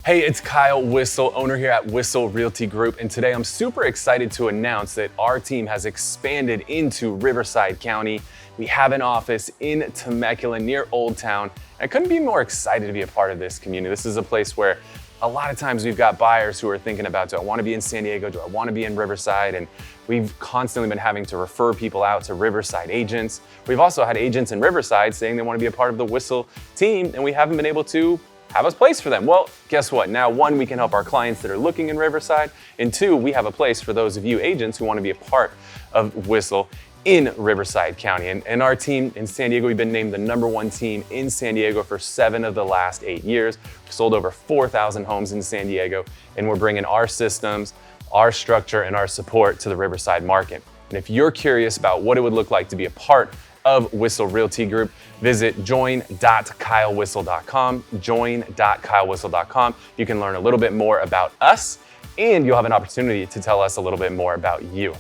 Hey, it's Kyle Whissel, owner here at Whissel Realty Group, and today I'm super excited to announce that our team has expanded into Riverside County. We have an office in Temecula near Old Town, and I couldn't be more excited to be a part of this community. This is a place where a lot of times we've got buyers who are thinking about, do I want to be in San Diego? Do I want to be in Riverside? And we've constantly been having to refer people out to Riverside agents. We've also had agents in Riverside saying they want to be a part of the Whissel team, and we haven't been able to have a place for them. Well, guess what? Now, one, we can help our clients that are looking in Riverside, and two, we have a place for those of you agents who want to be a part of Whissel in Riverside County. And our team in San Diego, we've been named the #1 team in San Diego for 7 of the last 8 years. We've sold over 4,000 homes in San Diego, and we're bringing our systems, our structure, and our support to the Riverside market. And if you're curious about what it would look like to be a part of Whissel Realty Group, visit join.kylewhissel.com, join.kylewhissel.com. You can learn a little bit more about us, and you'll have an opportunity to tell us a little bit more about you.